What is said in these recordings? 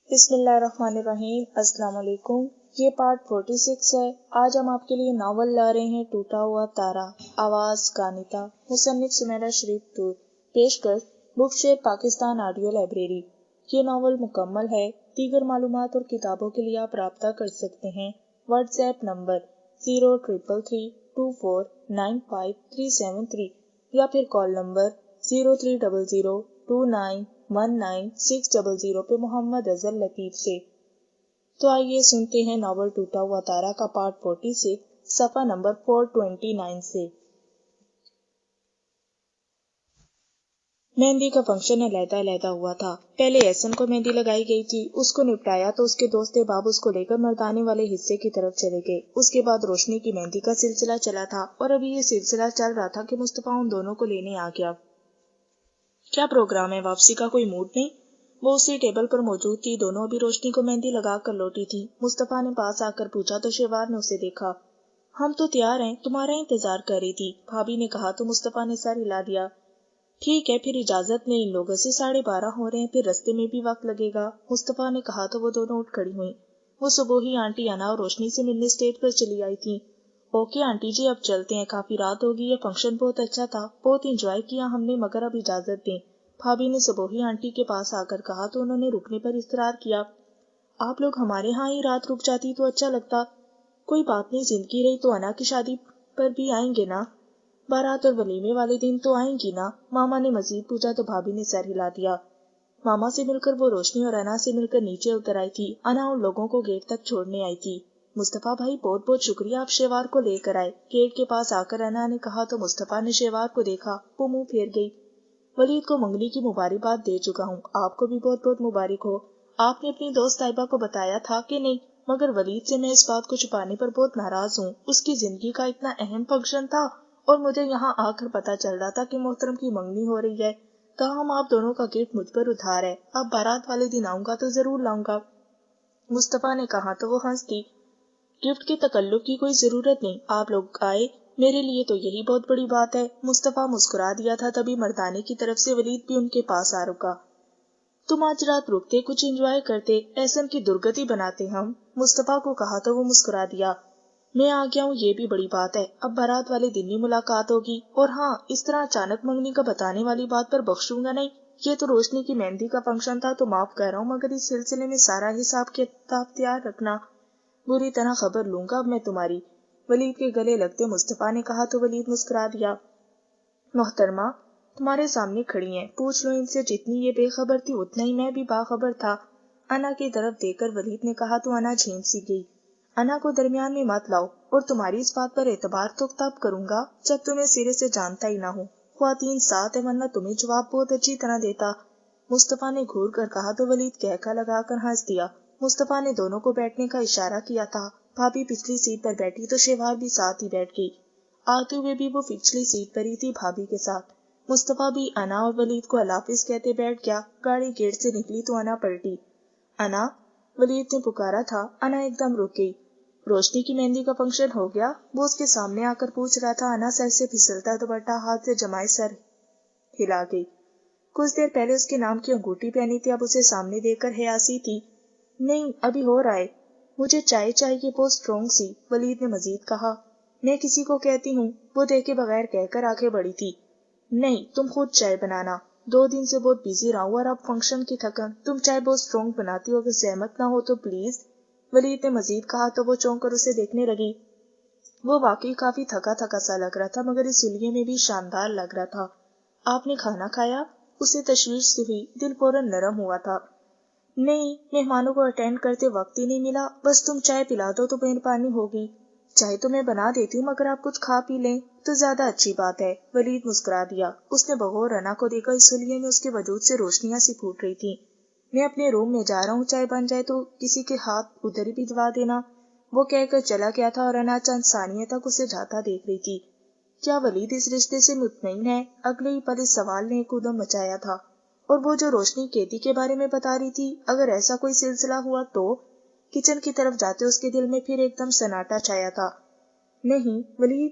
بسم اللہ الرحمن الرحیم۔ السلام علیکم۔ یہ پارٹ 46 ہے۔ آج ہم آپ کے لیے ناول لا رہے ہیں ٹوٹا ہوا تارا، آواز کانتا، مصنف سمیرہ شریف طور، پیشکش بک شیئر پاکستان آڈیو لائبریری۔ یہ ناول مکمل ہے۔ دیگر معلومات اور کتابوں کے لیے آپ رابطہ کر سکتے ہیں۔ واٹس ایپ نمبر 0333295373 یا پھر کال نمبر 0300291960 پہ محمد اظہر لطیف سے۔ تو آئیے سنتے ہیں ناول ٹوٹا ہوا تارا کا پارٹ 46 صفحہ نمبر 429 سے۔ مہندی کا فنکشن علیحدہ علیحدہ ہوا تھا۔ پہلے احسن کو مہندی لگائی گئی تھی، اس کو نپٹایا تو اس کے دوست احباب اس کو لے کر مردانے والے حصے کی طرف چلے گئے۔ اس کے بعد روشنی کی مہندی کا سلسلہ چلا تھا اور ابھی یہ سلسلہ چل رہا تھا کہ مصطفیٰ ان دونوں کو لینے آ گیا۔ کیا پروگرام ہے؟ واپسی کا کوئی موڈ نہیں؟ وہ اسی ٹیبل پر موجود تھی۔ دونوں ابھی روشنی کو مہندی لگا کر لوٹی تھی۔ مصطفیٰ نے پاس آ کر پوچھا تو شیوار نے اسے دیکھا۔ ہم تو تیار ہیں، تمہارا انتظار کر رہی تھی، بھابھی نے کہا تو مصطفیٰ نے سر ہلا دیا۔ ٹھیک ہے پھر اجازت لیں، ان لوگوں سے 12:30 ہو رہے ہیں، پھر رستے میں بھی وقت لگے گا، مصطفیٰ نے کہا تو وہ دونوں اٹھ کھڑی ہوئیں۔ وہ صبح ہی آنٹی انا اور روشنی سے ملنے اسٹیج پر چلی آئی تھیں۔ اوکے آنٹی جی اب چلتے ہیں، کافی رات ہوگی، یہ فنکشن بہت اچھا تھا، بہت انجوائے کیا ہم نے، مگر اب اجازت دیں، بھابھی نے صبوحی آنٹی کے پاس آ کر کہا تو انہوں نے رکنے پر اصرار کیا۔ آپ لوگ ہمارے ہاں ہی رات رک جاتی تو اچھا لگتا۔ کوئی بات نہیں، زندگی رہی تو انا کی شادی پر بھی آئیں گے نا، بارات اور ولیمے والے دن تو آئیں گی نا، ماما نے مزید پوچھا تو بھابھی نے سر ہلا دیا۔ ماما سے مل کر وہ روشنی اور انا سے مل کر نیچے اتر آئی تھی۔ انا ان لوگوں کو گیٹ تک چھوڑنے آئی تھی۔ مصطفیٰ بھائی بہت بہت شکریہ، آپ شیوار کو لے کر آئے، گیٹ کے پاس آ کر انا نے کہا تو مصطفیٰ نے شیوار کو دیکھا، وہ منہ پھیر گئی۔ ولید کو منگنی کی مبارکباد دے چکا ہوں، آپ کو بھی بہت بہت مبارک ہو۔ آپ نے اپنی دوست طیبہ کو بتایا تھا کہ نہیں؟ مگر ولید سے میں اس بات کو چھپانے پر بہت ناراض ہوں، اس کی زندگی کا اتنا اہم فنکشن تھا اور مجھے یہاں آ کر پتا چل رہا تھا کہ محترم کی منگنی ہو رہی ہے، تاہم آپ دونوں کا گفٹ مجھ پر ادھار ہے، اب بارات والے دن آؤں گا تو ضرور لاؤں گا، مصطفیٰ نے کہا تو وہ ہنس دی۔ گفٹ کے تکلف کی کوئی ضرورت نہیں، آپ لوگ آئے، میرے لیے تو یہی بہت بڑی بات ہے، مصطفیٰ مسکرا دیا تھا، تبھی مردانے کی طرف سے ولید بھی ان کے پاس آ رکا۔ تم آج رات رکتے، کچھ انجوائے کرتے، احسن کی درگتی بناتے ہم، مصطفیٰ کو کہا تو وہ مسکرا دیا۔ میں آ گیا ہوں یہ بھی بڑی بات ہے، اب بارات والے دن ہی ملاقات ہوگی، اور ہاں اس طرح اچانک منگنی کا بتانے والی بات پر بخشوں گا نہیں، یہ تو روشنی کی مہندی کا فنکشن تھا تو معاف کر رہا ہوں، مگر اس سلسلے میں سارا حساب کتاب تیار رکھنا، بری طرح خبر لوں گا اب میں تمہاری، ولید کے گلے لگتے مصطفیٰ نے کہا تو ولید مسکرا دیا۔ محترمہ تمہارے سامنے کھڑی ہیں، پوچھ لو ان سے، جتنی یہ بے خبر تھی اتنا ہی میں بھی باخبر تھا، انا کی طرف دیکھ کر ولید نے کہا تو انا جھیم سی گئی۔ انا کو درمیان میں مت لاؤ، اور تمہاری اس بات پر اعتبار تو تب کروں گا جب تمہیں سرے سے جانتا ہی نہ ہوں، خواتین ساتھ ہے ورنہ تمہیں جواب بہت اچھی طرح دیتا، مصطفیٰ نے گھور کر کہا تو ولید کہکا لگا کر ہنس دیا۔ مصطفیٰ نے دونوں کو بیٹھنے کا اشارہ کیا تھا، بھابھی پچھلی سیٹ پر بیٹھی تو شیوار بھی ساتھ ہی بیٹھ گئی، آتے ہوئے بھی وہ پچھلی سیٹ پر ہی تھی بھابھی کے ساتھ۔ مصطفیٰ بھی انا اور ولید کو اللہ حافظ کہتے بیٹھ گیا۔ گاڑی گیٹ سے نکلی تو انا پلٹی۔ انا، ولید نے پکارا تھا، انا ایک دم رک گئی۔ روشنی کی مہندی کا فنکشن ہو گیا؟ وہ اس کے سامنے آ کر پوچھ رہا تھا۔ انا سر سے پھسلتا دوپٹہ ہاتھ سے جمائے سر ہلا گئی۔ کچھ دیر پہلے اس کے نام کی انگوٹھی پہنی تھی، اب اسے سامنے دیکھ کر حیاسی تھی۔ نہیں ابھی ہو رہا ہے، مجھے چائے چاہیے، بہت اسٹرانگ سی، ولید نے مزید کہا۔ میں کسی کو کہتی ہوں، وہ دیکھے بغیر کہہ کر آگے بڑھی تھی۔ نہیں تم خود چائے بنانا، 2 دن سے بہت بیزی رہا ہوں اور اب فنکشن کی تھکن، تم چائے بہت اسٹرانگ بناتی ہو، اگر زحمت نہ ہو تو پلیز، ولید نے مزید کہا تو وہ چونک کر اسے دیکھنے لگی۔ وہ واقعی کافی تھکا تھکا سا لگ رہا تھا، مگر اس حلیے میں بھی شاندار لگ رہا تھا۔ آپ نے کھانا کھایا؟ اسے تشویش سے ہوئی، دل فوراً نرم ہوا تھا۔ نہیں، مہمانوں کو اٹینڈ کرتے وقت ہی نہیں ملا، بس تم چائے پلا دو تو مہربانی ہوگی، چائے تو میں بنا دیتی ہوں مگر آپ کچھ کھا پی لیں تو زیادہ اچھی بات ہے، ولید مسکرا دیا۔ اس نے بغور انا کو دیکھا، اس حلیے میں اس کے وجود سے روشنیاں سی پھوٹ رہی تھی۔ میں اپنے روم میں جا رہا ہوں، چائے بن جائے تو کسی کے ہاتھ ادھر ہی بھجوا دینا، وہ کہہ کر چلا گیا تھا اور انا چند ثانیے تک اسے جاتا دیکھ رہی تھی۔ کیا ولید اس رشتے سے مطمئن ہے؟ اگلے ہی پل اس سوال نے ایک ادم مچایا تھا۔ اور وہ جو روشنی کیتی کے بارے میں بتا رہی تھی، اگر ایسا کوئی سلسلہ ہوا تو؟ کچن کی طرف جاتے اس کے دل میں پھر ایک دم سناٹا چھایا تھا۔ نہیں ولید،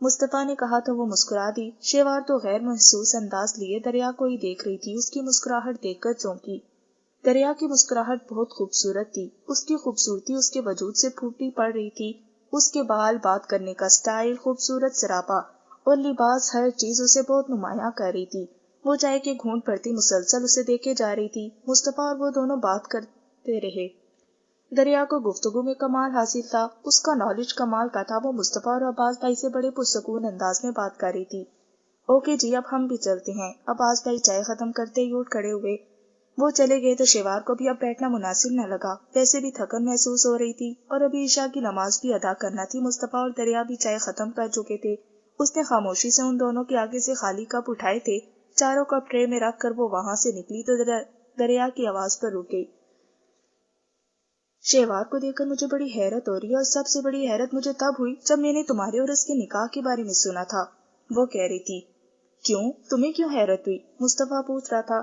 مصطفیٰ نے کہا تو وہ مسکرا دی۔ شیوار تو غیر محسوس انداز لیے دریا کو ہی دیکھ رہی تھی۔ اس کی مسکراہٹ دیکھ کر چونکی۔ دریا کی مسکراہٹ بہت خوبصورت تھی۔ اس کی خوبصورتی اس کے وجود سے پھوٹی پڑ رہی تھی۔ اس کے بال، بات کرنے کا سٹائل، خوبصورت سراپا اور لباس، ہر چیز اسے بہت نمایاں کر رہی تھی۔ وہ چائے کے گھونٹ پڑتی مسلسل اسے دیکھے جا رہی تھی۔ مصطفیٰ اور وہ دونوں بات کرتے رہے۔ دریا کو گفتگو میں کمال حاصل تھا، اس کا نالج کمال کا تھا۔ وہ مصطفیٰ اور عباس بھائی سے بڑے پرسکون انداز میں بات کر رہی تھی۔ اوکے جی، اب ہم بھی چلتے ہیں۔ عباس بھائی چائے ختم کرتے ہی اٹھ کھڑے ہوئے۔ وہ چلے گئے تو شیوار کو بھی اب بیٹھنا مناسب نہ لگا۔ ویسے بھی تھکن محسوس ہو رہی تھی اور ابھی عشاء کی نماز بھی ادا کرنا تھی۔ مصطفیٰ اور دریا بھی چائے ختم کر چکے تھے۔ اس نے خاموشی سے ان دونوں کے آگے سے خالی کپ اٹھائے تھے۔ چاروں کپ ٹرے میں رکھ کر وہ وہاں سے نکلی تو دریا کی آواز پر رک گئی۔ شیوار کو دیکھ کر مجھے بڑی حیرت ہو رہی ہے، اور سب سے بڑی حیرت مجھے تب ہوئی جب میں نے تمہارے اور اس کے نکاح کے بارے میں سنا تھا، وہ کہہ رہی تھی۔ کیوں؟ تمہیں کیوں حیرت ہوئی؟ مصطفیٰ پوچھ رہا تھا۔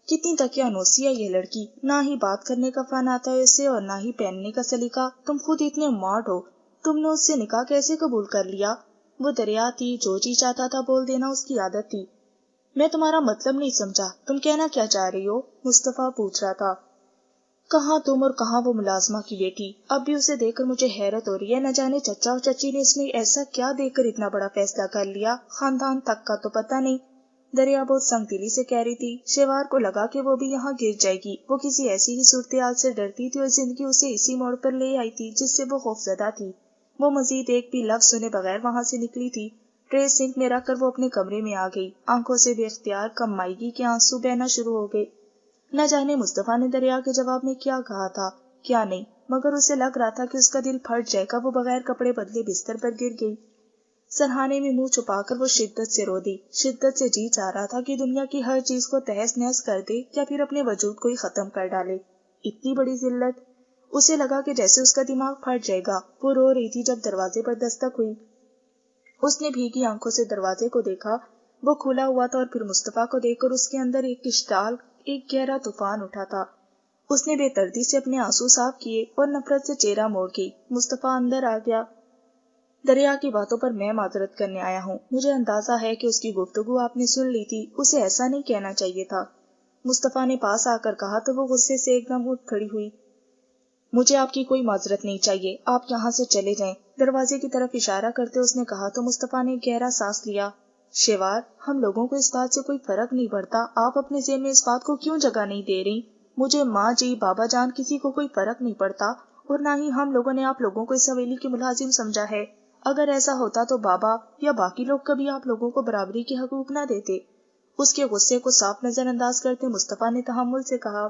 کتنی تقیانوسی ہے یہ لڑکی، نہ ہی بات کرنے کا فن آتا ہے اسے اور نہ ہی پہننے کا سلیقہ۔ تم خود اتنے ماڈ ہو، تم نے اس سے نکاح کیسے قبول کر لیا؟ وہ دریا تھی، جو جی چاہتا تھا بول دینا اس کی عادت تھی۔ میں تمہارا مطلب نہیں سمجھا، تم کہنا کیا چاہ رہی ہو؟ مصطفیٰ پوچھ رہا تھا۔ کہاں تم اور کہاں وہ ملازمہ کی بیٹی؟ اب بھی اسے دیکھ کر مجھے حیرت ہو رہی ہے، نہ جانے چچا اور چچی نے اس میں ایسا کیا دیکھ کر اتنا بڑا فیصلہ کر لیا، خاندان تک کا تو پتہ نہیں۔ دریا بہت سنگ دلی سے کہہ رہی تھی۔ شیوار کو لگا کہ وہ بھی یہاں گر جائے گی۔ وہ کسی ایسی ہی صورتحال سے ڈرتی تھی اور زندگی اسے اسی موڑ پر لے آئی تھی جس سے وہ خوفزدہ تھی۔ وہ مزید ایک بھی لفظ سنے بغیر وہاں سے نکلی تھی۔ ٹرے سنک میں رکھ کر وہ اپنے کمرے میں آ گئی۔ آنکھوں سے بے اختیار کم مائیگی کے آنسو بہنا شروع ہو گئے۔ نہ جانے مصطفیٰ نے دریا کے جواب میں کیا کہا تھا، کیا نہیں، مگر اسے لگ رہا تھا کہ اس کا دل پھٹ جائے گا۔ وہ بغیر کپڑے بدلے بستر پر گر گئی۔ سرہانے میں منہ چھپا کر وہ شدت سے رو دی۔ شدت سے جی چاہ رہا تھا کہ دنیا کی ہر چیز کو تہس نہس کر دے یا پھر اپنے وجود کو ہی ختم کر ڈالے۔ اتنی بڑی ذلت! اسے لگا کہ جیسے اس کا دماغ پھٹ جائے گا۔ وہ رو رہی تھی جب دروازے پر دستک ہوئی۔ اس نے بھیگی آنکھوں سے دروازے کو دیکھا۔ وہ کھلا ہوا تھا اور پھر مصطفیٰ کو دیکھ کر اس کے اندر ایک اشتعال، ایک گہرا طوفان اٹھا تھا۔ اس نے بے دردی سے اپنے آنسو صاف کیے اور نفرت سے چہرہ موڑ گئی۔ مصطفیٰ اندر آ گیا۔ دریا کی باتوں پر میں معذرت کرنے آیا ہوں۔ مجھے اندازہ ہے کہ اس کی گفتگو آپ نے سن لی تھی، اسے ایسا نہیں کہنا چاہیے تھا۔ مصطفیٰ نے پاس آ کر کہا تو وہ غصے سے ایک دم اٹھ کھڑی ہوئی۔ مجھے آپ کی کوئی معذرت نہیں چاہیے، آپ یہاں سے چلے جائیں۔ دروازے کی طرف اشارہ کرتے اس نے کہا تو مصطفیٰ نے گہرا سانس لیا۔ شیوار، ہم لوگوں کو اس بات سے کوئی فرق نہیں پڑتا، آپ اپنے ذہن میں اس بات کو کیوں جگہ نہیں دے رہی؟ مجھے ماں جی، بابا جان، کسی کو کوئی فرق نہیں پڑتا، اور نہ ہی ہم لوگوں نے آپ لوگوں کو اس حویلی کے ملازم سمجھا ہے۔ اگر ایسا ہوتا تو بابا یا باقی لوگ کبھی آپ لوگوں کو برابری کے حقوق نہ دیتے۔ اس کے غصے کو صاف نظر انداز کرتے مصطفیٰ نے تحمل سے کہا،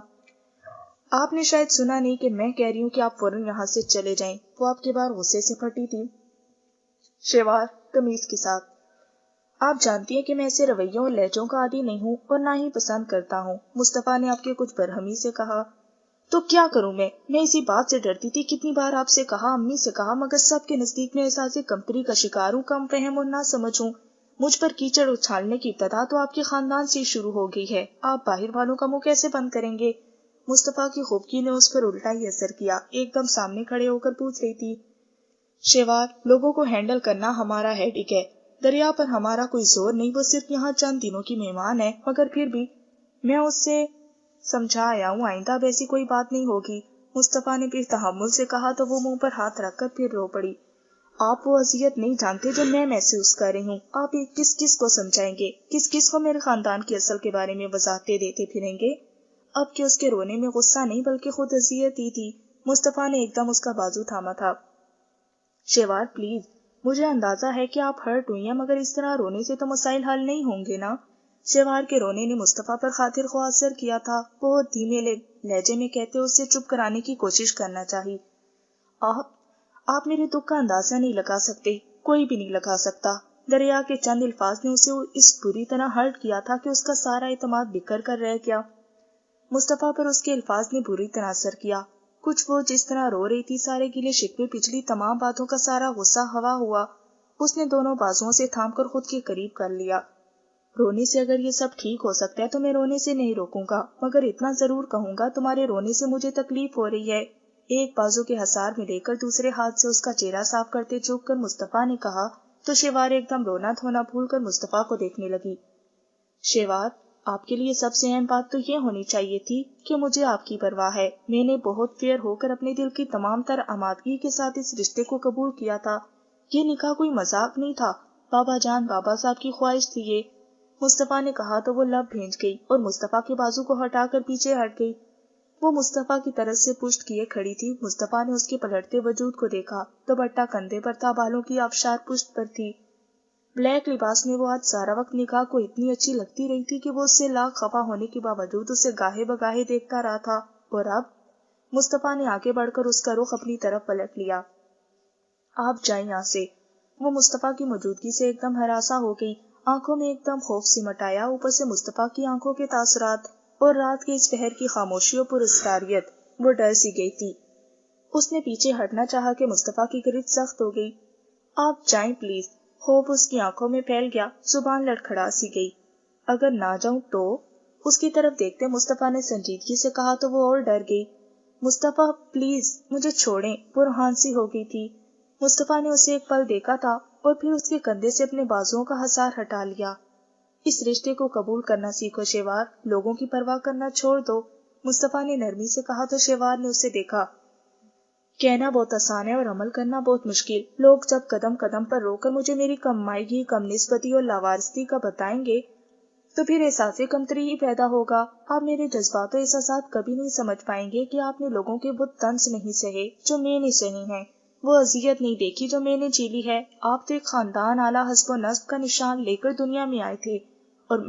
آپ نے شاید سنا نہیں کہ میں کہہ رہی ہوں کہ آپ فوراً یہاں سے چلے جائیں۔ وہ آپ کے بار غصے سے پھٹی تھی۔ شیوار تمیز کے ساتھ، آپ جانتی ہیں کہ میں ایسے رویوں اور لہجوں کا عادی نہیں ہوں اور نہ ہی پسند کرتا ہوں۔ مصطفیٰ نے آپ کے کچھ برہمی سے کہا۔ تو کیا کروں میں اسی بات سے ڈرتی تھی، کتنی بار آپ سے کہا، امی سے کہا، مگر سب کے نزدیک میں احساس کمتری کا شکار ہوں، کم فہم اور نہ سمجھ ہوں۔ مجھ پر کیچڑ اچھالنے کی ابتدا تو آپ کے خاندان سے شروع ہو گئی ہے، آپ باہر والوں کا منہ کیسے بند کریں گے؟ مصطفیٰ کی خوبکی نے اس پر الٹا ہی اثر کیا۔ ایک دم سامنے کھڑے ہو کر پوچھ رہی تھی، شیوار، لوگوں کو ہینڈل کرنا ہمارا ہیڈک ہے، دریا پر ہمارا کوئی زور نہیں، وہ صرف یہاں چند دنوں کی مہمان ہے، مگر پھر بھی میں اس سے سمجھا آیا ہوں، آئندہ اب ایسی کوئی بات نہیں ہوگی۔ مصطفیٰ نے پھر تحمل سے کہا تو وہ منہ پر ہاتھ رکھ کر پھر رو پڑی۔ آپ وہ اذیت نہیں جانتے جو میں محسوس کر رہی ہوں۔ آپ یہ کس کس کو سمجھائیں گے، کس کس کو میرے خاندان کی اصل کے بارے میں وضاحتیں دیتے پھریں گے؟ اب کہ اس کے رونے میں غصہ نہیں بلکہ خود اذیت ہی تھی۔ مصطفیٰ نے ایک دم اس کا بازو تھاما تھا۔ شیوار پلیز، مجھے اندازہ ہے کہ آپ ہرٹ ہوئی ہیں، مگر اس طرح رونے سے تو مسائل حل نہیں ہوں گے نا؟ شیوار کے رونے نے مصطفیٰ پر خاطر خواہ اثر کیا تھا۔ بہت دھیمے لہجے میں کہتے اسے چپ کرانے کی کوشش کرنا چاہی۔ آپ میرے دکھ کا اندازہ نہیں لگا سکتے، کوئی بھی نہیں لگا سکتا۔ دریا کے چند الفاظ نے اسے اس بری طرح ہرٹ کیا تھا کہ اس کا سارا اعتماد بکھر کر رہ گیا۔ مصطفیٰ پر اس کے الفاظ نے بری طرح اثر کیا۔ کچھ وہ جس طرح رو رہی تھی، سارے گلے شکوے، پچھلی تمام باتوں کا سارا غصہ ہوا ہوا۔ اس نے دونوں بازوؤں سے تھام کر خود کے قریب کر لیا۔ رونے سے اگر یہ سب ٹھیک ہو سکتا ہے تو میں رونے سے نہیں روکوں گا، مگر اتنا ضرور کہوں گا، تمہارے رونے سے مجھے تکلیف ہو رہی ہے۔ ایک بازو کے حصار میں لے کر دوسرے ہاتھ سے اس کا چہرہ صاف کرتے جھک کر مصطفیٰ نے کہا، تو شیوار ایک دم رونا دھونا بھول کر مصطفیٰ کو دیکھنے لگی۔ شیوار، آپ کے لیے سب سے اہم بات تو یہ ہونی چاہیے تھی کہ مجھے آپ کی پرواہ ہے۔ میں نے بہت فیئر ہو کر اپنے دل کی تمام تر آمادگی کے ساتھ اس رشتے کو قبول کیا تھا۔ یہ نکاح کوئی مذاق نہیں تھا، بابا جان بابا صاحب کی خواہش تھی یہ۔ مصطفیٰ نے کہا تو وہ لب بھینچ گئی اور مصطفیٰ کے بازو کو ہٹا کر پیچھے ہٹ گئی۔ وہ مصطفیٰ کی طرف سے پشت کیے کھڑی تھی۔ مصطفیٰ نے اس کے پلٹتے وجود کو دیکھا۔ دوپٹہ کندھے پر تھا، بالوں کی آبشار پشت پر تھی۔ بلیک لباس میں وہ آج سارا وقت نکاح کو اتنی اچھی لگتی رہی تھی کہ وہ اس سے لاکھ خفا ہونے کے باوجود اسے گاہے بگاہے دیکھتا رہا تھا۔ اور اب مصطفیٰ نے آگے بڑھ کر اس کا رخ اپنی طرف پلٹ لیا۔ آپ جائیں یہاں سے۔ وہ مصطفیٰ کی موجودگی سے ایک دم ہراساں ہو گئی، آنکھوں میں ایک دم خوف سمٹ آیا۔ اوپر سے مصطفیٰ کی آنکھوں کے تاثرات اور رات کے اس پہر کی خاموشی و پراسراریت، وہ ڈر سی گئی تھی۔ اس نے پیچھے ہٹنا چاہا کہ مصطفیٰ کی گرفت سخت ہو گئی۔ آپ جائیں پلیز۔ خوف اس کی آنکھوں میں پھیل گیا، زبان لڑکھڑا سی گئی۔ اگر نہ جاؤں تو؟ اس کی طرف دیکھتے مصطفیٰ نے سنجیدگی سے کہا تو وہ اور ڈر گئی۔ مصطفیٰ پلیز مجھے چھوڑیں، برہان سی ہو گئی تھی۔ مصطفیٰ نے اسے ایک پل دیکھا تھا اور پھر اس کے کندھے سے اپنے بازوؤں کا حصار ہٹا لیا۔ اس رشتے کو قبول کرنا سیکھو شیوار، لوگوں کی پرواہ کرنا چھوڑ دو، مصطفیٰ نے نرمی سے کہا تو شیوار نے اسے دیکھا۔ کہنا بہت آسان ہے اور عمل کرنا بہت مشکل۔ لوگ جب قدم قدم پر رو کر مجھے میری کم مائیگی، کم نسبتی اور لاوارثی کا بتائیں گے تو پھر احساس کمتری ہی پیدا ہوگا۔ آپ میرے جذبات و احساسات کبھی نہیں سمجھ پائیں گے کہ آپ نے لوگوں کے وہ طنز نہیں سہے جو میں نے سہے ہیں، وہ اذیت نہیں دیکھی جو میں نے جھیلی ہے۔ آپ تو ایک خاندان اعلیٰ حسب و نسب کا نشان لے کر دنیا میں آئے تھے اور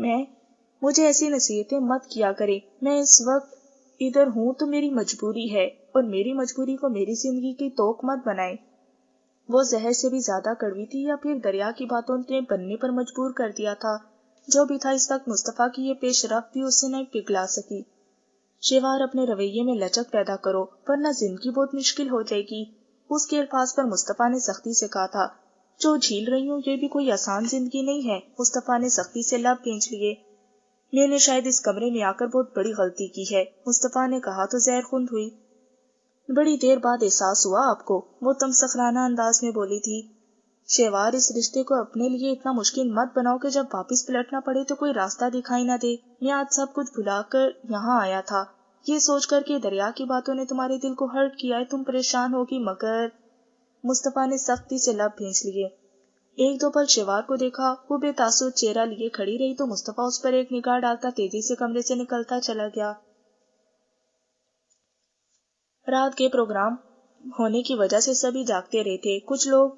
مجھے ایسی نصیحتیں مت کیا کرے۔ میں اس وقت ادھر ہوں تو میری مجبوری ہے اور میری مجبوری کو میری زندگی کی توق مت بنائیں۔ وہ زہر سے بھی زیادہ کڑوی تھی یا پھر دریا کی باتوں نے بننے پر مجبور کر دیا تھا؟ جو بھی تھا، اس وقت مصطفیٰ کی یہ پیش رفت بھی اسے نہیں پگھلا سکی۔ شیوار، اپنے رویے میں لچک پیدا کرو ورنہ زندگی بہت مشکل ہو جائے گی۔ اس کے الفاظ پر مصطفیٰ نے سختی سے کہا تھا۔ جو جھیل رہی ہوں یہ بھی کوئی آسان زندگی نہیں ہے۔ مصطفیٰ نے سختی سے لب بھینچ لیے۔ میں نے شاید اس کمرے میں آ کر بہت بڑی غلطی کی ہے، مصطفیٰ نے کہا تو زہر خوند ہوئی۔ بڑی دیر بعد احساس ہوا آپ کو، وہ تمسخرانہ انداز میں بولی تھی۔ شیوار، اس رشتے کو اپنے لیے اتنا مشکل مت بناؤ کہ جب واپس پلٹنا پڑے تو کوئی راستہ دکھائی نہ دے۔ میں آج سب کچھ بھلا کر یہاں آیا تھا، یہ سوچ کر کہ دریا کی باتوں نے تمہارے دل کو ہرٹ کیا ہے، تم پریشان ہوگی، مگر مصطفیٰ نے سختی سے لب بھینچ لیے۔ ایک دو پل شیوار کو دیکھا، وہ بے تاثر چہرہ لیے کھڑی رہی تو مصطفیٰ اس پر ایک نگاہ ڈالتا تیزی سے کمرے سے نکلتا چلا گیا۔ رات کے پروگرام ہونے کی وجہ سے سبھی جاگتے رہے تھے۔ کچھ لوگ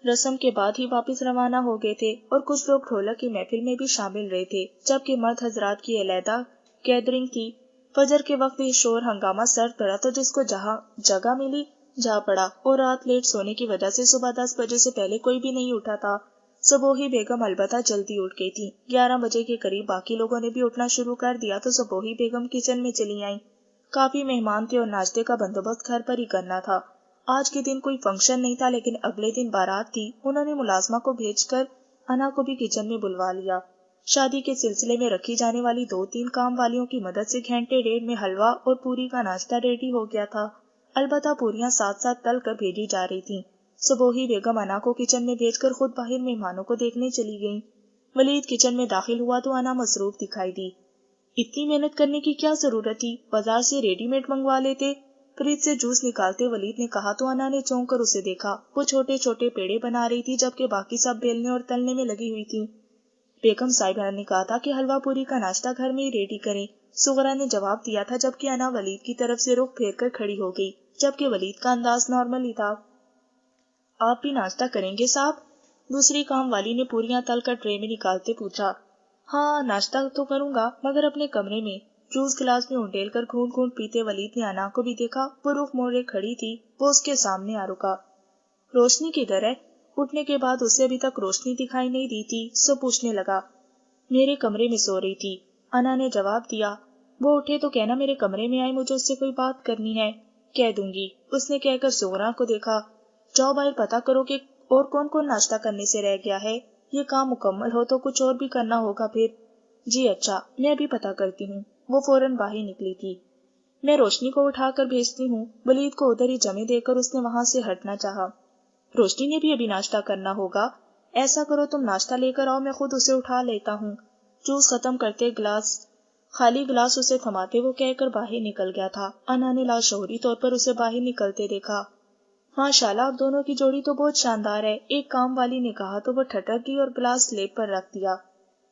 رسم کے بعد ہی واپس روانہ ہو گئے تھے اور کچھ لوگ ڈھولک کی محفل میں بھی شامل رہے تھے، جبکہ مرد حضرات کی علیحدہ گیدرنگ تھی۔ فجر کے وقت یہ شور ہنگامہ سر پڑا تو جس کو جہاں جگہ ملی جا پڑا، اور رات لیٹ سونے کی وجہ سے صبح 10 بجے سے پہلے کوئی بھی نہیں اٹھا تھا۔ صبوحی بیگم البتہ جلدی اٹھ گئی تھی۔ 11 بجے کے قریب باقی لوگوں نے بھی اٹھنا شروع کر دیا تو صبوحی بیگم کچن میں چلی آئیں۔ کافی مہمان تھے اور ناشتے کا بندوبست گھر پر ہی کرنا تھا۔ آج کے دن کوئی فنکشن نہیں تھا، لیکن اگلے دن بارات تھی۔ انہوں نے ملازمہ کو بھیج کر انا کو بھی کچن میں بلوا لیا۔ شادی کے سلسلے میں رکھی جانے والی 2-3 کام والیوں کی مدد سے گھنٹے ڈیڑھ میں حلوہ اور پوری کا ناشتہ ریڈی ہو گیا تھا۔ البتہ پوریاں ساتھ ساتھ تل کر بھیجی جا رہی تھیں۔ صبوحی بیگم انا کو کچن میں بھیج کر خود باہر مہمانوں کو دیکھنے چلی گئیں۔ ولید کچن میں داخل ہوا تو انا مصروف دکھائی دی۔ اتنی محنت کرنے کی کیا ضرورت تھی، بازار سے ریڈی میڈ منگوا لیتے۔ فریج سے جوس نکالتے ولید نے کہا تو انا نے چونک کر اسے دیکھا۔ وہ چھوٹے چھوٹے پیڑے بنا رہی تھی جبکہ باقی سب بیلنے اور تلنے میں لگی ہوئی تھی۔ بیگم صاحبہ نے کہا تھا کہ حلوہ پوری کا ناشتہ گھر میں ہی ریڈی کریں۔ صغرا نے جواب دیا تھا جبکہ انا ولید کی طرف سے رخ پھیر کر کھڑی ہو گئی، جبکہ ولید کا انداز نارمل ہی تھا۔ آپ بھی ناشتہ کریں گے صاحب؟ دوسری کام والی نے پوریاں تل کر ٹرے میں نکالتے پوچھا۔ ہاں ناشتہ تو کروں گا، مگر اپنے کمرے میں۔ جوس گلاس میں انڈیل کر گھونٹ گھونٹ پیتے ولید نے انا کو بھی دیکھا۔ وہ رخ موڑے کھڑی تھی، وہ اس کے سامنے آ رکا۔ روشنی کدھر ہے؟ اٹھنے کے بعد اسے ابھی تک روشنی دکھائی نہیں دی تھی، سو پوچھنے لگا۔ میرے کمرے میں سو رہی تھی، انا نے جواب دیا۔ وہ اٹھے تو کہنا میرے کمرے میں آئے، مجھے اس سے کوئی بات کرنی ہے۔ کہہ دوں گی، اس نے کہہ کر صغرا کو دیکھا۔ جاؤ باہر پتہ کرو کہ اور کون کون ناشتہ کرنے سے رہ گیا ہے، یہ کام مکمل ہو تو کچھ اور بھی کرنا ہوگا پھر۔ جی اچھا، میں ابھی پتہ کرتی ہوں۔ وہ فوراً باہر نکلی تھی۔ میں روشنی کو اٹھا کر بھیجتی ہوں۔ ولید کو ادھر ہی جمے دے کر اس نے وہاں سے ہٹنا چاہا۔ روشنی نے بھی ابھی ناشتہ کرنا ہوگا، ایسا کرو تم ناشتہ لے کر آؤ، میں خود اسے اٹھا لیتا ہوں۔ جوس ختم کرتے خالی گلاس اسے تھماتے وہ کہہ کر باہر نکل گیا تھا۔ انا نے لاشعوری طور پر اسے باہر نکلتے دیکھا۔ ماشاءاللہ آپ دونوں کی جوڑی تو بہت شاندار ہے، ایک کام والی نے کہا تو وہ ٹھٹک گئی اور گلاس سلیب پر رکھ دیا۔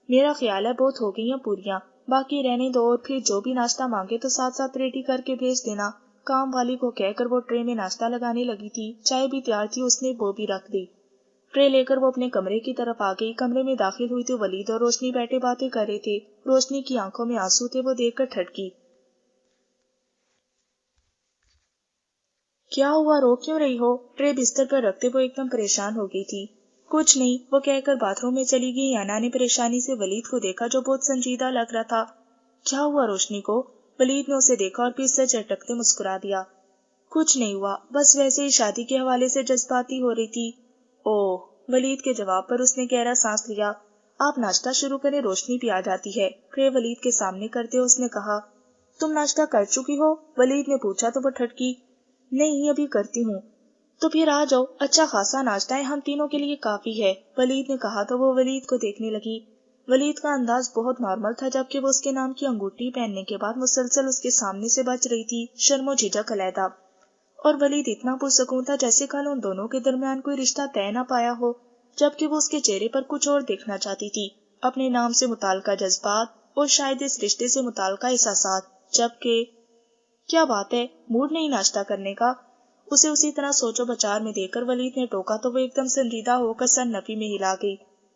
میرا خیال ہے بہت ہو گئی ہیں پوریاں، باقی رہنے دو، اور پھر جو بھی ناشتہ مانگے تو ساتھ ساتھ ریڈی کر کے بھیج دینا۔ کام والی کو کہہ کر وہ ٹرے میں ناشتہ لگانے لگی تھی۔ چائے بھی تیار تھی، اس نے وہ بھی رکھ دی۔ ٹرے لے کر وہ اپنے کمرے کی طرف آ گئی۔ کمرے میں داخل ہوئی تو ولید اور روشنی بیٹھے باتیں کر رہے تھے۔ روشنی کی آنکھوں میں آنسو تھے، وہ دیکھ کر ٹھٹکی۔ کیا ہوا، رو کیوں رہی ہو؟ ٹرے بستر پر رکھتے وہ ایک دم پریشان ہو گئی تھی۔ کچھ نہیں، وہ کہہ کر باتھ روم میں چلی گئی۔ انا نے پریشانی سے ولید کو دیکھا جو بہت سنجیدہ لگ رہا تھا۔ کیا ہوا روشنی کو؟ ولید نے اسے دیکھا اور پھر سے چٹکتے مسکرا دیا۔ کچھ نہیں ہوا، بس ویسے ہی شادی کے حوالے سے جذباتی ہو رہی تھی۔ اوہ، ولید کے جواب پر اس نے گہرا سانس لیا۔ آپ ناشتہ شروع کریں، روشنی بھی آ جاتی ہے۔ ٹرے ولید کے سامنے کرتے اس نے کہا۔ تم ناشتہ کر چکی ہو؟ ولید نے پوچھا تو وہ ٹھٹکی۔ نہیں، ابھی کرتی ہوں۔ تو پھر آ جاؤ، اچھا خاصا ناشتہ ہے، ہم تینوں کے لیے کافی ہے، ولید نے کہا تو وہ ولید کو دیکھنے لگی۔ ولید کا انداز بہت نارمل تھا، جبکہ وہ اس کے نام کی انگوٹھی پہننے کے بعد مسلسل اس کے سامنے سے بچ رہی تھی، شرم و جھجک علیحدہ۔ اور ولید اتنا پرسکون تھا جیسے کل ان دونوں کے درمیان کوئی رشتہ طے نہ پایا ہو، جبکہ وہ اس کے چہرے پر کچھ اور دیکھنا چاہتی تھی، اپنے نام سے متعلقہ جذبات اور شاید اس رشتے سے متعلقہ احساسات، جبکہ کیا بات ہے، موڈ نہیں ناشتہ کرنے کا؟ اسے اسی طرح سوچو بچار میں دیکھ کر ولید نے ٹوکا تو وہ ایک دم سنجیدہ ہو کر سر نفی میں ہلا گئی۔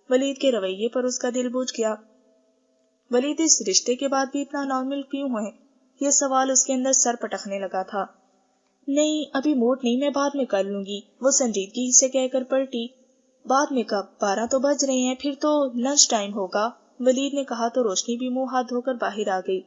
ولید کے رویے پر اس کا دل بوجھ گیا۔ ولید اس رشتے کے بعد بھی اتنا نارمل کیوں ہے؟ یہ سوال اس کے اندر سر پٹکنے لگا تھا۔ نہیں، ابھی موڈ نہیں، میں بعد میں کر لوں گی، وہ سنجیدگی سے کہہ کر پلٹی۔ بعد میں کب؟ 12 تو بج رہے ہیں، پھر تو لنچ ٹائم ہوگا، ولید نے کہا تو روشنی بھی منہ ہاتھ دھو کر باہر آ گئی۔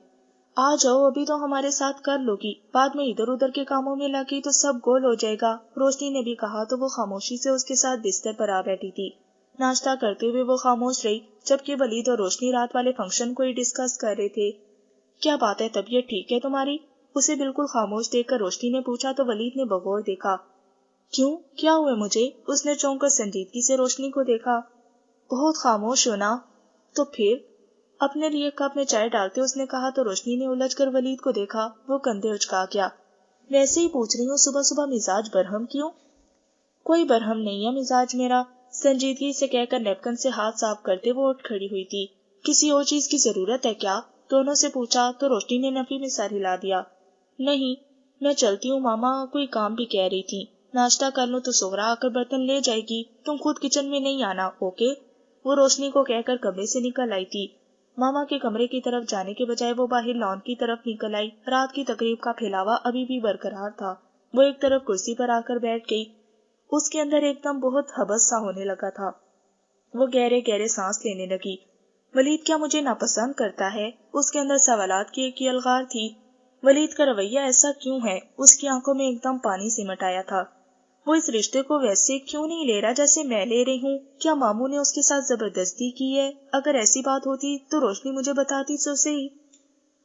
آ جاؤ، ابھی تو ہمارے ساتھ کر لو گی، بعد میں ادھر ادھر کے کاموں میں لگی تو سب گول ہو جائے گا، روشنی نے بھی کہا تو وہ خاموشی سے اس کے ساتھ بستر پر آ بیٹھی تھی۔ ناشتہ کرتے ہوئے وہ خاموش رہی، جبکہ ولید اور روشنی رات والے فنکشن کو ہی ڈسکس کر رہے تھے۔ کیا بات ہے، طبیعت ٹھیک ہے تمہاری؟ اسے بالکل خاموش دیکھ کر روشنی نے پوچھا تو ولید نے بغور دیکھا۔ کیوں، کیا ہوا مجھے؟ اس نے چونک کر سنجیدگی سے روشنی کو دیکھا۔ بہت خاموش ہونا، تو پھر؟ اپنے لیے کپ میں چائے ڈالتے اس نے کہا تو روشنی نے الجھ کر ولید کو دیکھا، وہ کندھے اچکا گیا۔ ویسے ہی پوچھ رہی ہوں، صبح صبح مزاج برہم کیوں؟ کوئی برہم نہیں ہے مزاج میرا، سنجیدگی سے کہہ کر نیپکن سے ہاتھ صاف کرتے وہ اٹھ کھڑی ہوئی تھی۔ کسی اور چیز کی ضرورت ہے کیا؟ دونوں سے پوچھا تو روشنی نے نفی میں سر ہلا دیا۔ نہیں، میں چلتی ہوں، ماما کوئی کام بھی کہہ رہی تھی۔ ناشتہ کر لوں تو سغرا آ کر برتن لے جائے گی، تم خود کچن میں نہیں آنا، اوکے؟ وہ روشنی کو کہہ کر کمرے سے نکل آئی تھی۔ ماما کے کمرے کی طرف جانے کے بجائے وہ باہر لان کی طرف نکل آئی۔ رات کی تقریب کا پھیلاوا ابھی بھی برقرار تھا۔ وہ ایک طرف کرسی پر آ کر بیٹھ گئی۔ اس کے اندر ایک دم بہت حبس سا ہونے لگا تھا۔ وہ گہرے گہرے سانس لینے لگی۔ ولید کیا مجھے ناپسند کرتا ہے؟ اس کے اندر سوالات کی ایک یلغار تھی۔ ولید کا رویہ ایسا کیوں ہے؟ اس کی آنکھوں میں ایک دم پانی سمٹ آیا تھا۔ وہ اس رشتے کو ویسے کیوں نہیں لے رہا جیسے میں لے رہی ہوں؟ کیا ماموں نے اس کے ساتھ زبردستی کی ہے؟ اگر ایسی بات ہوتی تو روشنی مجھے بتاتی تو صحیح۔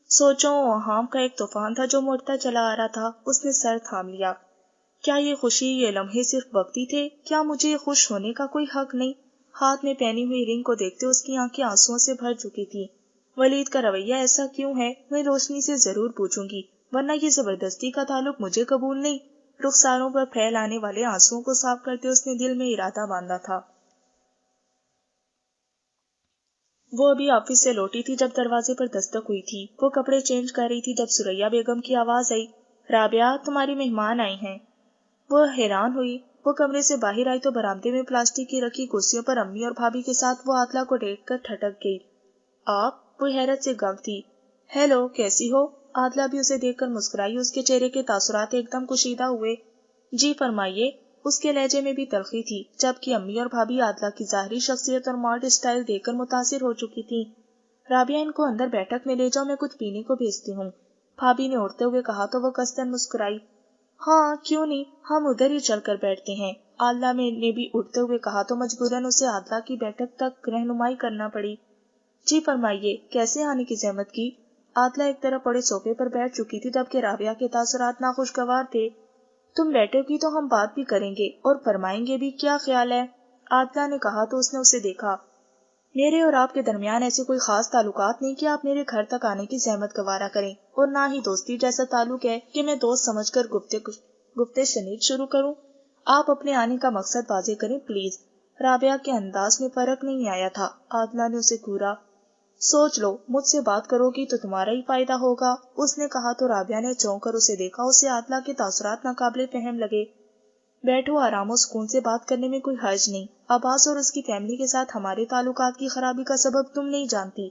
سوچوں ہام کا ایک طوفان تھا جو موڑتا چلا آ رہا تھا۔ اس نے سر تھام لیا۔ کیا یہ خوشی، یہ لمحے صرف وقتی تھے؟ کیا مجھے خوش ہونے کا کوئی حق نہیں؟ ہاتھ میں پہنی ہوئی رنگ کو دیکھتے اس کی آنکھیں آنسوؤں سے بھر چکی تھی۔ ولید کا رویہ ایسا کیوں ہے؟ میں روشنی سے ضرور پوچھوں گی، ورنہ یہ زبردستی کا تعلق مجھے قبول نہیں۔ رخساروں پر پھیل آنے والے آنسوؤں کو صاف کرتے اس نے دل میں ارادہ باندھا تھا۔ وہ ابھی آفس سے لوٹی تھی جب دروازے پر دستک ہوئی تھی۔ وہ کپڑے چینج کر رہی تھی جب سریا بیگم کی آواز آئی، رابعہ تمہاری مہمان آئی ہیں۔ وہ حیران ہوئی۔ وہ کمرے سے باہر آئی تو برآمدے میں پلاسٹک کی رکھی کرسیوں پر امی اور بھابھی کے ساتھ وہ عادلہ کو دیکھ کر ٹھٹک گئی۔ آپ؟ وہ حیرت سے گنگ تھی۔ ہیلو، کیسی ہو؟ عادلہ بھی اسے دیکھ کر مسکرائی۔ اس کے چہرے کے تاثرات ایک دم کشیدہ ہوئے۔ جی فرمائیے۔ اس کے لہجے میں بھی تلخی تھی، جبکہ امی اور بھابھی عادلہ کی ظاہری شخصیت اور ماڈ اسٹائل دیکھ کر متاثر ہو چکی تھی۔ رابعہ ان کو اندر بیٹھک میں لے جاؤ، میں کچھ پینے کو بھیجتی ہوں، بھابھی نے اٹھتے ہوئے کہا تو وہ قصدن مسکرائی۔ ہاں کیوں نہیں، ہم ادھر ہی چل کر بیٹھتے ہیں، عادلہ نے بھی اٹھتے ہوئے کہا تو مجبوراً اسے عادلہ کی بیٹھک تک رہنمائی کرنا پڑی۔ جی فرمائیے، کیسے آنے کی زحمت کی؟ عادلہ ایک طرف پڑے صوفے پر بیٹھ چکی تھی، جبکہ رابعہ کے تاثرات ناخوشگوار تھے۔ تم بیٹھو گی تو ہم بات بھی کریں گے اور فرمائیں گے بھی، کیا خیال ہے؟ عادلہ نے کہا تو اس نے اسے دیکھا۔ میرے اور آپ کے درمیان ایسے کوئی خاص تعلقات نہیں کہ آپ میرے گھر تک آنے کی زحمت گوارا کریں، اور نہ ہی دوستی جیسا تعلق ہے کہ میں دوست سمجھ کر گفتے شنید شروع کروں۔ آپ اپنے آنے کا مقصد واضح کریں پلیز۔ رابعہ کے انداز میں فرق نہیں آیا تھا۔ عادلہ نے اسے گھورا۔ سوچ لو، مجھ سے بات کرو گی تو تمہارا ہی فائدہ ہوگا، اس نے کہا تو رابعہ نے چونک کر اسے دیکھا۔ اسے عادلہ کے تاثرات ناقابل فہم لگے۔ بیٹھو، آرام و سکون سے بات کرنے میں کوئی حرج نہیں۔ عباس اور اس کی فیملی کے ساتھ ہمارے تعلقات کی خرابی کا سبب تم نہیں جانتی۔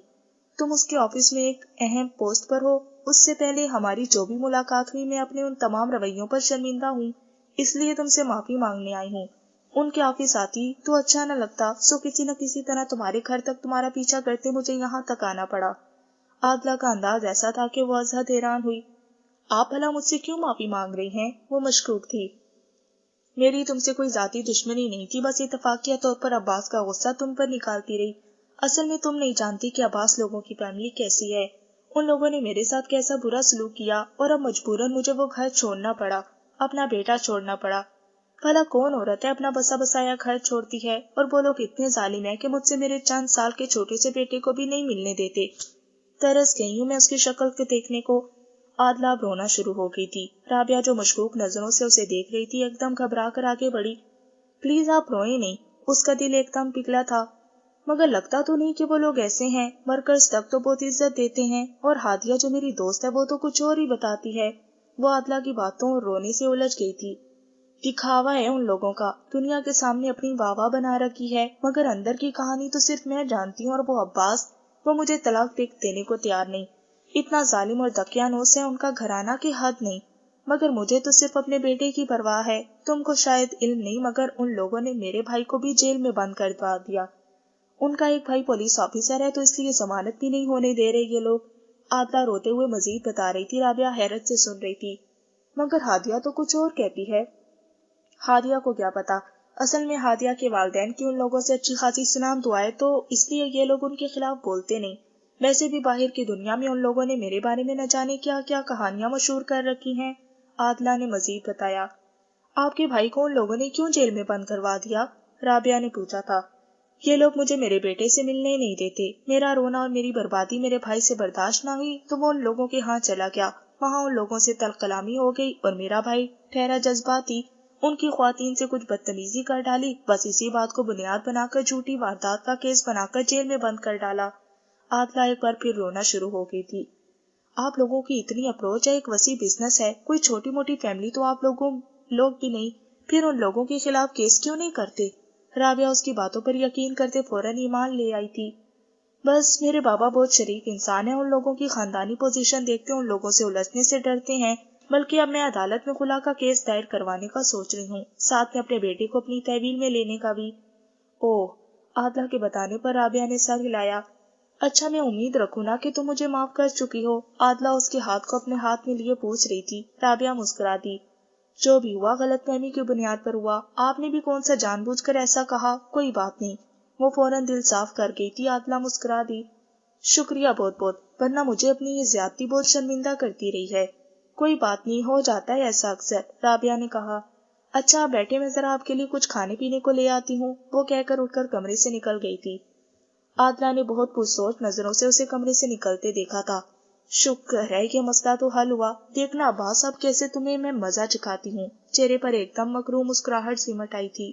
تم اس کے آفس میں ایک اہم پوسٹ پر ہو۔ اس سے پہلے ہماری جو بھی ملاقات ہوئی، میں اپنے ان تمام رویوں پر شرمندہ ہوں، اس لیے تم سے معافی مانگنے آئی ہوں۔ ان کے آفس آتی تو اچھا نہ لگتا، سو کسی نہ کسی طرح تمہارے گھر تک تمہارا پیچھا کرتے مجھے یہاں تک آنا پڑا۔ عادلہ کا انداز ایسا تھا کہ وہ ازحد حیران ہوئی۔ آپ بھلا مجھ سے کیوں معافی مانگ رہی ہیں؟ وہ مشکوک تھی۔ میری تم سے کوئی ذاتی دشمنی نہیں تھی، بس اتفاقیہ طور پر عباس کا غصہ تم پر نکالتی رہی۔ اصل میں تم نہیں جانتی کہ عباس لوگوں کی فیملی کیسی ہے۔ ان لوگوں نے میرے ساتھ کیسا برا سلوک کیا، اور اب مجبوراً مجھے وہ گھر چھوڑنا پڑا، اپنا بیٹا چھوڑنا پڑا۔ بھلا کون عورت ہے اپنا بسا بسایا گھر چھوڑتی ہے؟ اور وہ لوگ اتنے ظالم ہیں کہ مجھ سے میرے چند سال کے چھوٹے سے بیٹے کو بھی نہیں ملنے دیتے۔ ترس گئی ہوں میں اس کی شکل کو دیکھنے کو۔ عادلہ اب رونا شروع ہو گئی تھی۔ رابعہ جو مشکوک نظروں سے اسے دیکھ رہی تھی، ایک دم گھبرا کر آگے بڑھی۔ پلیز آپ روئیں نہیں، اس کا دل ایک دم پگھلا تھا۔ مگر لگتا تو نہیں کہ وہ لوگ ایسے ہیں، ورکرز تک تو بہت عزت دیتے ہیں، اور ہادیہ جو میری دوست ہے وہ تو کچھ اور ہی بتاتی ہے۔ وہ عادلہ کی باتوں اور رونے سے الجھ گئی تھی۔ دکھاوا ہے ان لوگوں کا، دنیا کے سامنے اپنی واہ واہ بنا رکھی ہے، مگر اندر کی کہانی تو صرف میں جانتی ہوں، اور وہ عباس، وہ مجھے طلاق دینے کو تیار نہیں۔ اتنا ظالم اور دقیانوس ہے ان کا گھرانہ کی حد نہیں، مگر مجھے تو صرف اپنے بیٹے کی پرواہ ہے۔ تم کو شاید علم نہیں، مگر ان لوگوں نے میرے بھائی کو بھی جیل میں بند کر دیا۔ ان کا ایک بھائی پولیس آفیسر ہے، تو اس لیے ضمانت بھی نہیں ہونے دے رہے یہ لوگ۔ عادلہ روتے ہوئے مزید بتا رہی تھی۔ رابعہ حیرت سے سن رہی تھی۔ مگر ہادیہ تو کچھ اور کہتی ہے۔ ہادیہ کو کیا پتا؟ اصل میں ہادیہ کے والدین کی ان لوگوں سے اچھی خاصی سنام دعائیں، تو اس لیے یہ لوگ ان کے خلاف بولتے نہیں۔ ویسے بھی باہر کی دنیا میں ان لوگوں نے میرے بارے میں نہ جانے کیا کیا کہانیاں مشہور کر رکھی ہیں۔ عادلہ نے مزید بتایا۔ آپ کے بھائی کو ان لوگوں نے کیوں جیل میں بند کروا دیا؟ رابعہ نے پوچھا تھا۔ یہ لوگ مجھے میرے بیٹے سے ملنے نہیں دیتے۔ میرا رونا اور میری بربادی میرے بھائی سے برداشت نہ ہوئی تو وہ ان لوگوں کے ہاں چلا گیا۔ وہاں ان لوگوں سے تلخ کلامی ہو گئی، اور میرا بھائی ٹھہرا جذباتی، ان کی خواتین سے کچھ بدتمیزی کر ڈالی۔ بس اسی بات کو بنیاد بنا کر جھوٹی واردات کا کیس بنا کر جیل میں بند کر ڈالا۔ عادلہ ایک بار پھر رونا شروع ہو گئی تھی۔ آپ لوگوں کی اتنی اپروچ ہے، ایک وسیع بزنس ہے، کوئی چھوٹی موٹی فیملی تو آپ لوگ بھی نہیں، پھر ان لوگوں کے خلاف کیس کیوں نہیں کرتے؟ رابعہ اس کی باتوں پر یقین کرتے فوراً ایمان لے آئی تھی۔ بس میرے بابا بہت شریف انسان ہیں، ان لوگوں کی خاندانی پوزیشن دیکھتے ان لوگوں سے الجھنے سے ڈرتے ہیں، بلکہ اب میں عدالت میں خلا کا کیس دائر کروانے کا سوچ رہی ہوں، ساتھ میں اپنے بیٹے کو اپنی تحویل میں لینے کا بھی۔ اوہ، عادلہ کے بتانے پر رابعہ نے سر ہلایا۔ اچھا، میں امید رکھوں نا کہ تم مجھے معاف کر چکی ہو؟ عادلہ اس کے ہاتھ کو اپنے ہاتھ میں لیے پوچھ رہی تھی۔ رابعہ مسکرا دی۔ جو بھی ہوا غلط فہمی کی بنیاد پر ہوا، آپ نے بھی کون سا جان بوجھ کر ایسا کہا، کوئی بات نہیں۔ وہ فوراً دل صاف کر گئی تھی۔ عادلہ مسکرا دی۔ شکریہ بہت بہت، ورنہ مجھے اپنی یہ زیادتی بہت شرمندہ کرتی رہی ہے۔ کوئی بات نہیں، ہو جاتا ہے ایسا اکثر، رابعہ نے کہا۔ اچھا بیٹھے، میں ذرا آپ کے لیے کچھ کھانے پینے کو لے آتی ہوں، وہ کہہ کر اٹھ کر کمرے سے نکل گئی تھی۔ عادلہ نے بہت پرسوچ نظروں سے اسے کمرے سے نکلتے دیکھا تھا۔ شکر ہے یہ مسئلہ تو حل ہوا، دیکھنا عباس اب کیسے تمہیں میں مزہ چکھاتی ہوں۔ چہرے پر ایک دم مکروہ مسکراہٹ سمٹ آئی تھی۔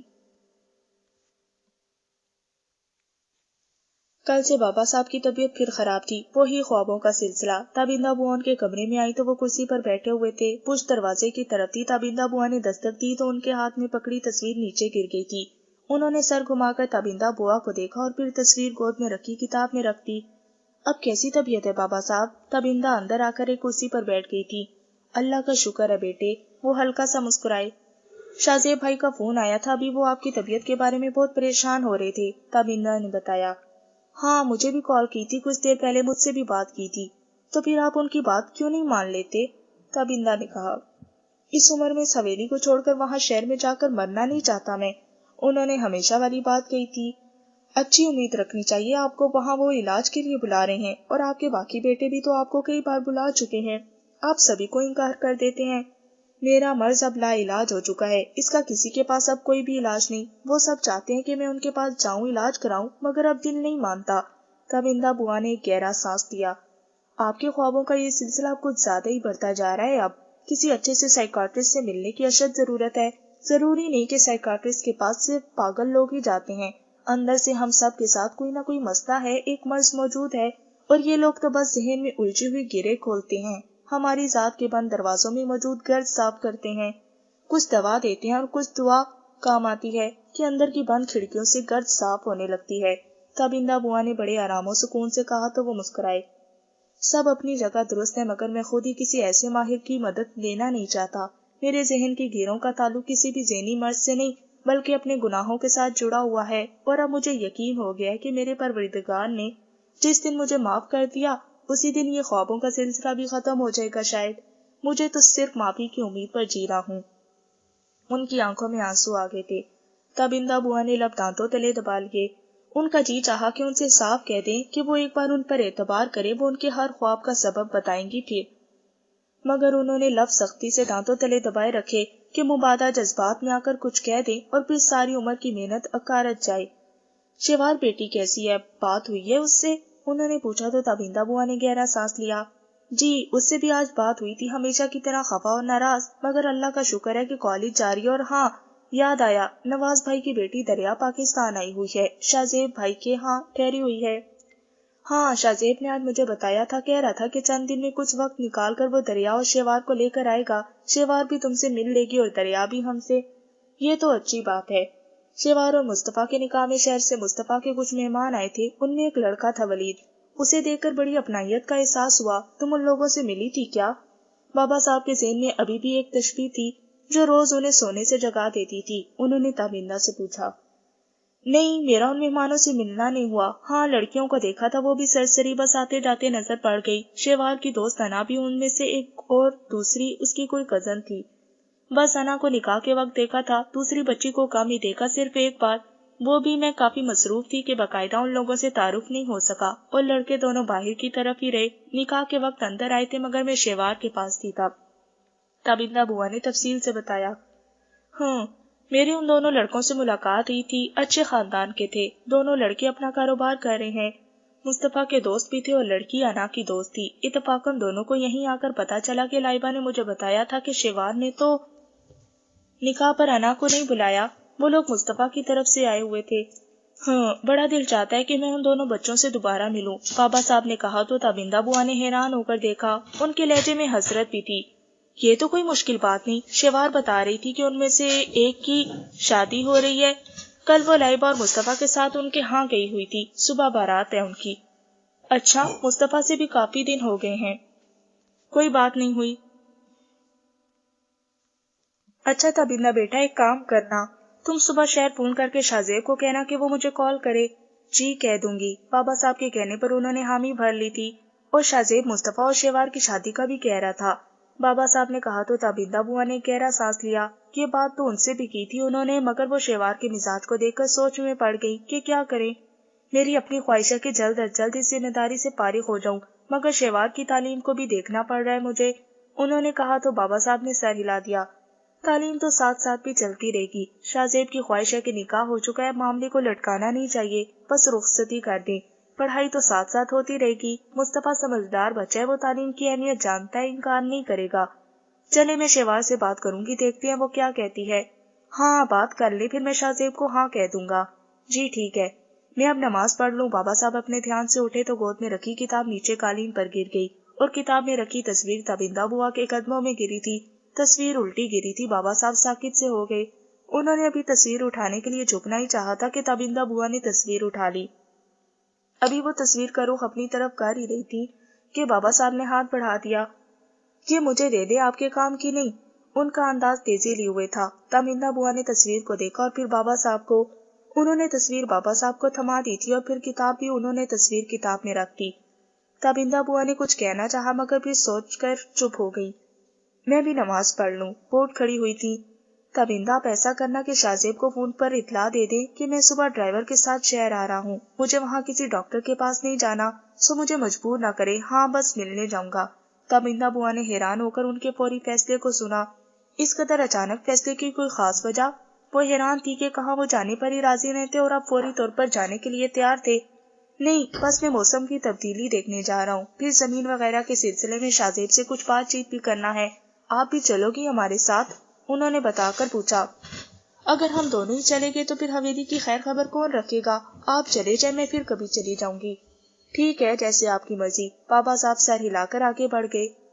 کل سے بابا صاحب کی طبیعت پھر خراب تھی، وہی خوابوں کا سلسلہ۔ تابندہ بوا ان کے کمرے میں آئی تو وہ کرسی پر بیٹھے ہوئے تھے، پشت دروازے کی طرف تھی۔ تابندہ بوا نے دستک دی تو ان کے ہاتھ میں پکڑی تصویر نیچے گر گئی تھی۔ انہوں نے سر گھما کر تابندہ بوا کو دیکھا اور پھر تصویر گود میں رکھی کتاب میں رکھ دی۔ اب کیسی طبیعت ہے بابا صاحب؟ تابندہ اندر آ کر ایک کرسی پر بیٹھ گئی تھی۔ اللہ کا شکر ہے بیٹے، وہ ہلکا سا مسکرائے۔ شاہزیب بھائی کا فون آیا تھا، ابھی وہ آپ کی طبیعت کے بارے میں بہت پریشان ہو رہے تھے، تابندہ نے بتایا۔ ہاں، مجھے بھی کال کی تھی، کچھ دیر پہلے مجھ سے بھی بات کی تھی۔ تو پھر آپ ان کی بات کیوں نہیں مان لیتے؟ تابندہ نے کہا۔ اس عمر میں اس حویلی کو چھوڑ کر وہاں شہر میں جا کر مرنا نہیں چاہتا میں۔ انہوں نے ہمیشہ والی بات کہی تھی، اچھی امید رکھنی چاہیے آپ کو، وہاں وہ علاج کے لیے بلا رہے ہیں، اور آپ کے باقی بیٹے بھی تو آپ کو کئی بار بلا چکے ہیں، آپ سبھی کو انکار کر دیتے ہیں۔ میرا مرض اب لا علاج ہو چکا ہے، اس کا کسی کے پاس اب کوئی بھی علاج نہیں۔ وہ سب چاہتے ہیں کہ میں ان کے پاس جاؤں، علاج کراؤں، مگر اب دل نہیں مانتا۔ تابندہ بوا نے ایک گہرا سانس لیا۔ آپ کے خوابوں کا یہ سلسلہ کچھ زیادہ ہی بڑھتا جا رہا ہے۔ اب کسی اچھے سے سائیکاٹرسٹ سے ملنے کی اشد ضرورت ہے۔ ضروری نہیں کہ سائیکاٹرسٹ کے پاس صرف پاگل لوگ ہی جاتے ہیں۔ اندر سے ہم سب کے ساتھ کوئی نہ کوئی مسئلہ ہے، ایک مرض موجود ہے، اور یہ لوگ تو بس ذہن میں الجھی ہوئی گرے کھولتے ہیں، ہماری ذات کے بند دروازوں میں موجود گرد صاف کرتے ہیں، کچھ دوا دیتے ہیں اور کچھ دعا کام آتی ہے کہ اندر کی بند کھڑکیوں سے گرد صاف ہونے لگتی ہے۔ تابندہ بوا نے بڑے آرام و سکون سے کہا تو وہ مسکرائے۔ سب اپنی جگہ درست ہے، مگر میں خود ہی کسی ایسے ماہر کی مدد لینا نہیں چاہتا۔ میرے ذہن کی گیروں کا تعلق کسی بھی ذہنی مرض سے نہیں بلکہ اپنے گناہوں کے ساتھ جڑا ہوا ہے، اور اب مجھے یقین ہو گیا ہے کہ میرے پروردگار نے جس دن مجھے معاف کر دیا اسی دن یہ خوابوں کا سلسلہ بھی ختم ہو جائے گا شاید۔ مجھے تو صرف معافی کی امید پر جی رہا ہوں۔ ان کی آنکھوں میں آنسو آ گئے تھے۔ تابندہ بوا نے لب دانتوں تلے دبا لیے۔ ان کا جی چاہا کہ ان سے صاف کہہ دیں کہ وہ ایک بار ان پر اعتبار کرے، وہ ان کے ہر خواب کا سبب بتائیں گی پھر، مگر انہوں نے لب سختی سے دانتوں تلے دبائے رکھے کہ مبادا جذبات میں آ کر کچھ کہہ دیں اور پھر ساری عمر کی محنت اکارت جائے۔ شیوار بیٹی کیسی ہے؟ بات ہوئی ہے اس سے؟ انہوں نے پوچھا تو تابندہ بوا نے گہرا سانس لیا۔ جی، اس سے بھی آج بات ہوئی تھی، ہمیشہ کی طرح خفا اور ناراض، مگر اللہ کا شکر ہے کہ کالج جاری ہے۔ اور ہاں، یاد آیا، نواز بھائی کی بیٹی دریا پاکستان آئی ہوئی ہے، شاہ زیب بھائی کے ہاں ٹھہری ہوئی ہے۔ ہاں، شاہ زیب نے آج مجھے بتایا تھا، کہہ رہا تھا کہ چند دن میں کچھ وقت نکال کر وہ دریا اور شیوار کو لے کر آئے گا۔ شیوار بھی تم سے مل لے گی اور دریا بھی ہم سے۔ یہ تو اچھی بات ہے۔ شیوار اور مصطفیٰ کے نکاح میں شہر سے مصطفیٰ کے کچھ مہمان آئے تھے، ان میں ایک لڑکا تھا ولید، اسے دیکھ کر بڑی اپنائیت کا احساس ہوا۔ تم ان لوگوں سے ملی تھی کیا؟ بابا صاحب کے ذہن میں ابھی بھی ایک تشبیہ تھی جو روز انہیں سونے سے جگا دیتی تھی۔ انہوں نے تابندہ سے پوچھا۔ نہیں، میرا ان مہمانوں سے ملنا نہیں ہوا۔ ہاں، لڑکیوں کو دیکھا تھا، وہ بھی سرسری بس آتے جاتے نظر پڑ گئی۔ شیوار کی دوست انا بھی ان میں سے ایک، اور دوسری اس کی کوئی کزن تھی۔ بس انا کو نکاح کے وقت دیکھا تھا، دوسری بچی کو کم ہی دیکھا، صرف ایک بار، وہ بھی میں کافی مصروف تھی کہ باقاعدہ ان لوگوں سے تعارف نہیں ہو سکا، اور لڑکے دونوں باہر کی طرف ہی رہے، نکاح کے وقت اندر آئے تھے مگر میں شیوار کے پاس تھی تب۔ تابندہ بوا نے تفصیل سے بتایا۔ ہاں، میری ان دونوں لڑکوں سے ملاقات ہوئی تھی، اچھے خاندان کے تھے، دونوں لڑکے اپنا کاروبار کر رہے ہیں، مصطفیٰ کے دوست بھی تھے اور لڑکی انا کی دوست تھی۔ اتفاقاً دونوں کو یہیں آ کر پتا چلا کہ لائبہ نے مجھے بتایا تھا کہ شیوار نے تو نکاح پر انا کو نہیں بلایا، وہ لوگ مصطفیٰ کی طرف سے آئے ہوئے تھے۔ ہاں، بڑا دل چاہتا ہے کہ میں ان دونوں بچوں سے دوبارہ ملوں، بابا صاحب نے کہا تو تابندہ بوا نے حیران ہو کر دیکھا، ان کے لہجے میں حسرت بھی تھی۔ یہ تو کوئی مشکل بات نہیں، شیوار بتا رہی تھی کہ ان میں سے ایک کی شادی ہو رہی ہے، کل وہ لائبہ اور مصطفیٰ کے ساتھ ان کے ہاں گئی ہوئی تھی، صبح بارات ہے ان کی۔ اچھا، مصطفیٰ سے بھی کافی دن ہو گئے ہیں؟ کوئی بات نہیں ہوئی۔ اچھا تابندہ بیٹا، ایک کام کرنا، تم صبح شہر فون کر کے شاہ زیب کو کہنا کہ وہ مجھے کال کرے۔ جی، کہہ دوں گی۔ بابا صاحب کے کہنے پر انہوں نے حامی بھر لی تھی، اور شاہ زیب مصطفیٰ اور شیوار کی شادی کا بھی کہہ رہا تھا۔ بابا صاحب نے کہا تو تابندہ بوا نے گہرا سانس لیا۔ یہ بات تو ان سے بھی کی تھی انہوں نے، مگر وہ شیوار کے مزاج کو دیکھ کر سوچ میں پڑ گئی کہ کیا کریں۔ میری اپنی خواہش ہے کہ جلد از جلد اس ذمہ داری سے فارغ ہو جاؤں، مگر شیوار کی تعلیم کو بھی دیکھنا پڑ رہا ہے مجھے۔ انہوں نے کہا تو بابا صاحب نے سر ہلا دیا۔ تعلیم تو ساتھ ساتھ بھی چلتی رہے گی۔ شاہ زیب کی خواہش ہے کہ نکاح ہو چکا ہے، معاملے کو لٹکانا نہیں چاہیے، بس رخصتی کر دیں، پڑھائی تو ساتھ ساتھ ہوتی رہے گی۔ مصطفیٰ سمجھدار بچہ ہے، وہ تعلیم کی اہمیت جانتا ہے، انکار نہیں کرے گا۔ چلے، میں شیوار سے بات کروں گی، دیکھتے ہیں وہ کیا کہتی ہے۔ ہاں، بات کر لیں، پھر میں شاہ زیب کو ہاں کہہ دوں گا۔ جی ٹھیک ہے، میں اب نماز پڑھ لوں۔ بابا صاحب اپنے دھیان سے اٹھے تو گود میں رکھی کتاب نیچے قالین پر گر گئی، اور کتاب میں رکھی تصویر تابندہ بوا کے قدموں میں گری تھی۔ تصویر الٹی گری تھی۔ بابا صاحب ساکت سے ہو گئے۔ انہوں نے ابھی تصویر اٹھانے کے لیے جھکنا ہی چاہا تھا کہ تابندہ بوا نے تصویر اٹھا لی۔ ابھی وہ تصویر کا رخ اپنی طرف کر ہی رہی تھی کہ بابا صاحب نے ہاتھ بڑھا دیا۔ یہ مجھے دے دے، آپ کے کام کی نہیں۔ ان کا انداز تیزی لیے ہوئے تھا۔ تابندہ بوا نے تصویر کو دیکھا اور پھر بابا صاحب کو۔ انہوں نے تصویر بابا صاحب کو تھما دی تھی، اور پھر کتاب بھی انہوں نے تصویر کتاب میں رکھ دی۔ تابندہ بوا نے کچھ کہنا چاہا مگر پھر سوچ کر چپ ہو گئی۔ میں بھی نماز پڑھ لوں، اٹھ کھڑی ہوئی تھی۔ تابندہ، آپ ایسا کرنا کہ شاہ زیب کو فون پر اطلاع دے دیں کہ میں صبح ڈرائیور کے ساتھ شہر آ رہا ہوں، مجھے وہاں کسی ڈاکٹر کے پاس نہیں جانا، سو مجھے مجبور نہ کرے۔ ہاں، بس ملنے جاؤں گا۔ تابندہ بوا نے حیران ہو کر ان کے فوری فیصلے کو سنا۔ اس قدر اچانک فیصلے کی کوئی خاص وجہ؟ وہ حیران تھی کہ کہاں وہ جانے پر ہی راضی نہیں تھے اور اب فوری طور پر جانے کے لیے تیار تھے۔ نہیں، بس میں موسم کی تبدیلی دیکھنے جا رہا ہوں، پھر زمین وغیرہ کے سلسلے میں شاہزیب سے کچھ بات چیت بھی کرنا ہے۔ آپ بھی چلو گی ہمارے ساتھ؟ انہوں نے بتا کر پوچھا۔ اگر ہم دونوں ہی چلیں گے تو پھر حویلی کی خیر خبر کون رکھے گا؟ آپ چلے جائیں، میں پھر کبھی چلی جاؤں گی۔ ٹھیک ہے، جیسے آپ کی مرضی۔ بابا صاحب سر ہلا کر آگے بڑھ گئے۔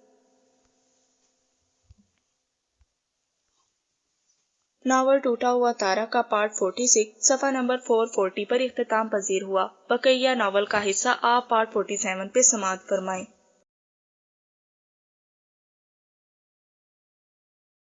ناول ٹوٹا ہوا تارا کا پارٹ 46 صفحہ نمبر 440 پر اختتام پذیر ہوا۔ بقیہ ناول کا حصہ آپ پارٹ 47 پہ سماعت فرمائیں۔